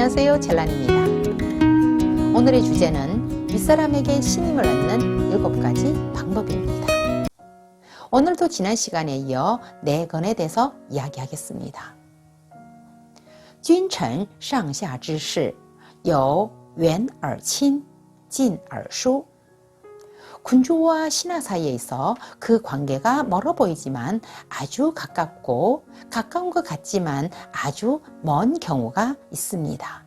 안녕하세요, 젤란입니다. 오늘의 주제는 윗사람에게 신임을 얻는 7가지 방법입니다. 오늘도 지난 시간에 이어 4건에 대해서 이야기하겠습니다. 君臣上下之事有远而亲近而疏。 군주와 신하 사이에 있어 그 관계가 멀어 보이지만 아주 가깝고 가까운 것 같지만 아주 먼 경우가 있습니다.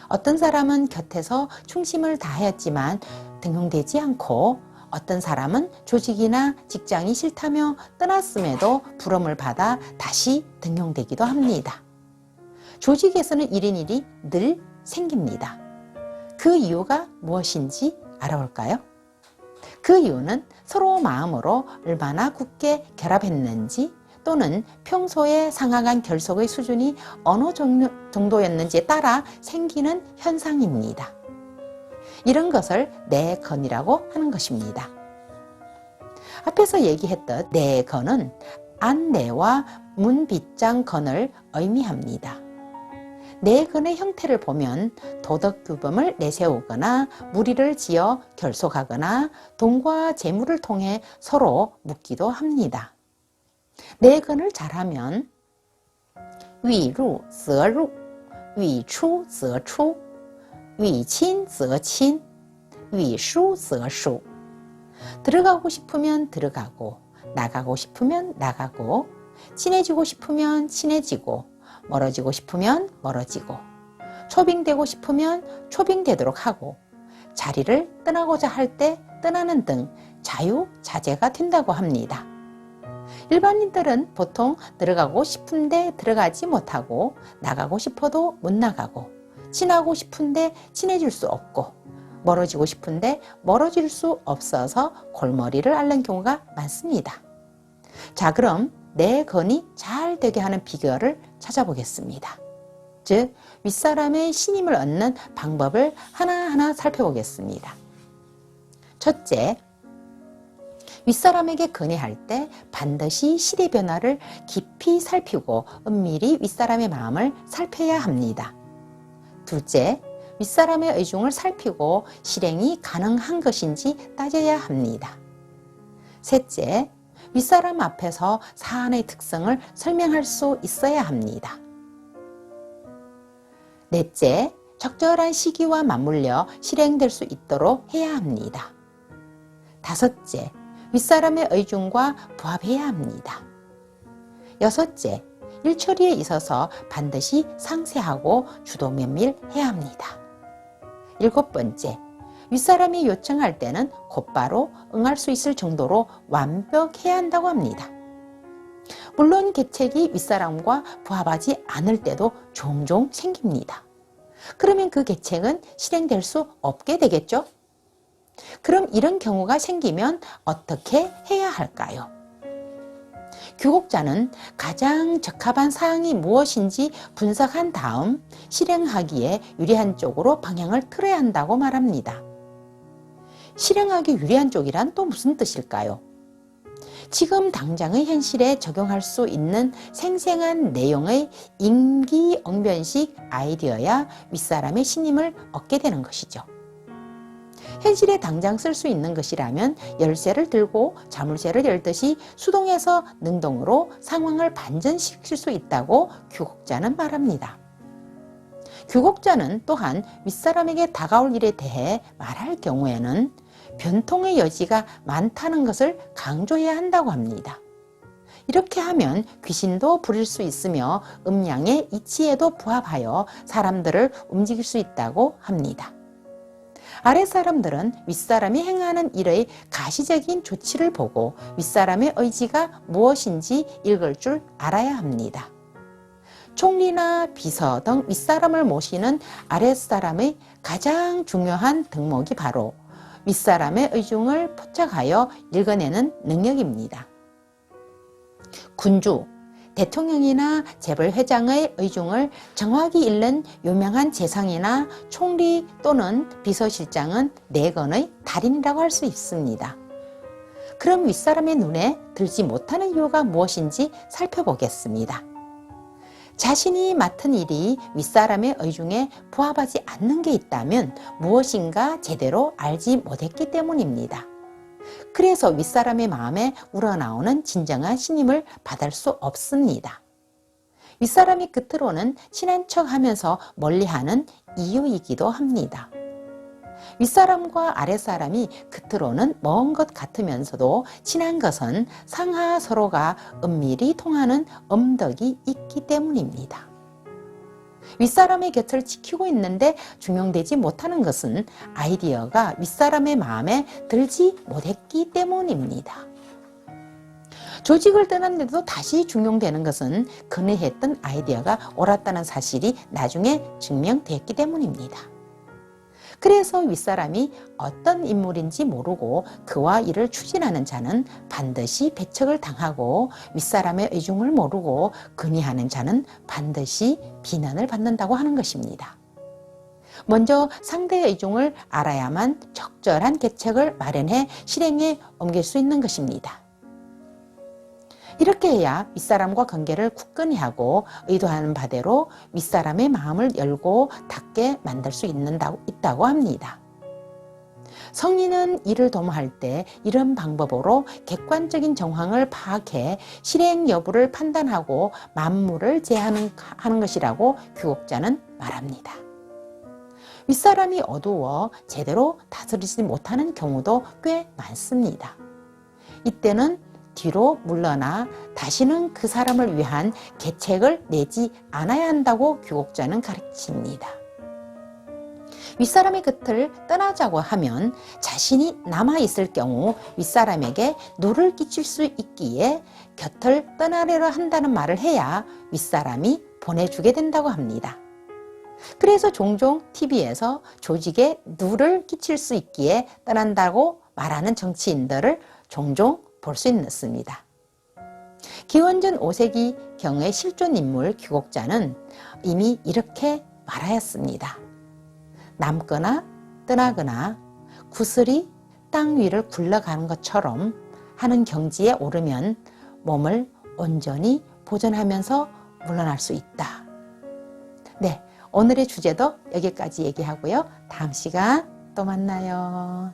어떤 사람은 곁에서 충심을 다하였지만 등용되지 않고 어떤 사람은 조직이나 직장이 싫다며 떠났음에도 부름을 받아 다시 등용되기도 합니다. 조직에서는 이런 일이 늘 생깁니다. 그 이유가 무엇인지 알아볼까요? 그 이유는 서로 마음으로 얼마나 굳게 결합했는지 또는 평소에 상하간 결속의 수준이 어느 정도였는지에 따라 생기는 현상입니다. 이런 것을 내건이라고 하는 것입니다. 앞에서 얘기했던 내건은 안내와 문빗장건을 의미합니다. 내건의 형태를 보면 도덕규범을 내세우거나 무리를 지어 결속하거나 돈과 재물을 통해 서로 묶기도 합니다. 내건을 잘하면 위루则入, 위추则出, 위친则친, 위수则수. 들어가고 싶으면 들어가고, 나가고 싶으면 나가고, 친해지고 싶으면 친해지고, 멀어지고 싶으면 멀어지고, 초빙되고 싶으면 초빙되도록 하고, 자리를 떠나고자 할 때 떠나는 등 자유자재가 된다고 합니다. 일반인들은 보통 들어가고 싶은데 들어가지 못하고, 나가고 싶어도 못 나가고, 친하고 싶은데 친해질 수 없고, 멀어지고 싶은데 멀어질 수 없어서 골머리를 앓는 경우가 많습니다. 자, 그럼 내건이 잘 되게 하는 비결을 찾아보겠습니다. 즉, 윗사람의 신임을 얻는 방법을 하나하나 살펴보겠습니다. 첫째, 윗사람에게 건의할 때 반드시 시대 변화를 깊이 살피고 은밀히 윗사람의 마음을 살펴야 합니다. 둘째, 윗사람의 의중을 살피고 실행이 가능한 것인지 따져야 합니다. 셋째, 윗사람 앞에서 사안의 특성을 설명할 수 있어야 합니다. 넷째, 적절한 시기와 맞물려 실행될 수 있도록 해야 합니다. 다섯째, 윗사람의 의중과 부합해야 합니다. 여섯째, 일처리에 있어서 반드시 상세하고 주도 면밀해야 합니다. 일곱 번째, 윗사람이 요청할 때는 곧바로 응할 수 있을 정도로 완벽해야 한다고 합니다. 물론 계책이 윗사람과 부합하지 않을 때도 종종 생깁니다. 그러면 그 계책은 실행될 수 없게 되겠죠? 그럼 이런 경우가 생기면 어떻게 해야 할까요? 교국자는 가장 적합한 사항이 무엇인지 분석한 다음 실행하기에 유리한 쪽으로 방향을 틀어야 한다고 말합니다. 실행하기 유리한 쪽이란 또 무슨 뜻일까요? 지금 당장의 현실에 적용할 수 있는 생생한 내용의 임기응변식 아이디어야 윗사람의 신임을 얻게 되는 것이죠. 현실에 당장 쓸 수 있는 것이라면 열쇠를 들고 자물쇠를 열듯이 수동에서 능동으로 상황을 반전시킬 수 있다고 교국자는 말합니다. 교국자는 또한 윗사람에게 다가올 일에 대해 말할 경우에는 변통의 여지가 많다는 것을 강조해야 한다고 합니다. 이렇게 하면 귀신도 부릴 수 있으며 음양의 이치에도 부합하여 사람들을 움직일 수 있다고 합니다. 아랫사람들은 윗사람이 행하는 일의 가시적인 조치를 보고 윗사람의 의지가 무엇인지 읽을 줄 알아야 합니다. 총리나 비서 등 윗사람을 모시는 아랫사람의 가장 중요한 덕목이 바로 윗사람의 의중을 포착하여 읽어내는 능력입니다. 군주, 대통령이나 재벌회장의 의중을 정확히 읽는 유명한 재상이나 총리 또는 비서실장은 내건의 달인이라고 할 수 있습니다. 그럼 윗사람의 눈에 들지 못하는 이유가 무엇인지 살펴보겠습니다. 자신이 맡은 일이 윗사람의 의중에 부합하지 않는 게 있다면 무엇인가 제대로 알지 못했기 때문입니다. 그래서 윗사람의 마음에 우러나오는 진정한 신임을 받을 수 없습니다. 윗사람이 겉으로는 친한 척 하면서 멀리하는 이유이기도 합니다. 윗사람과 아랫사람이 겉으로는 먼 것 같으면서도 친한 것은 상하 서로가 은밀히 통하는 엄덕이 있기 때문입니다. 윗사람의 곁을 지키고 있는데 중용되지 못하는 것은 아이디어가 윗사람의 마음에 들지 못했기 때문입니다. 조직을 떠났는데도 다시 중용되는 것은 그네 했던 아이디어가 옳았다는 사실이 나중에 증명됐기 때문입니다. 그래서 윗사람이 어떤 인물인지 모르고 그와 일을 추진하는 자는 반드시 배척을 당하고 윗사람의 의중을 모르고 건의하는 자는 반드시 비난을 받는다고 하는 것입니다. 먼저 상대의 의중을 알아야만 적절한 계책을 마련해 실행에 옮길 수 있는 것입니다. 이렇게 해야 윗사람과 관계를 굳건히 하고 의도하는 바대로 윗사람의 마음을 열고 닫게 만들 수 있다고 합니다. 성인은 일을 도모할 때 이런 방법으로 객관적인 정황을 파악해 실행 여부를 판단하고 만물을 제하는 것이라고 규곡자는 말합니다. 윗사람이 어두워 제대로 다스리지 못하는 경우도 꽤 많습니다. 이때는 뒤로 물러나 다시는 그 사람을 위한 계책을 내지 않아야 한다고 규곡자는 가르칩니다. 윗사람의 곁을 떠나자고 하면 자신이 남아있을 경우 윗사람에게 누를 끼칠 수 있기에 곁을 떠나려고 한다는 말을 해야 윗사람이 보내주게 된다고 합니다. 그래서 종종 TV에서 조직에 누를 끼칠 수 있기에 떠난다고 말하는 정치인들을 종종 볼 수 있습니다. 기원전 5세기경의 실존인물 규곡자는 이미 이렇게 말하였습니다. 남거나 떠나거나 구슬이 땅 위를 굴러가는 것처럼 하는 경지에 오르면 몸을 온전히 보존하면서 물러날 수 있다. 네, 오늘의 주제도 여기까지 얘기하고요. 다음 시간 또 만나요.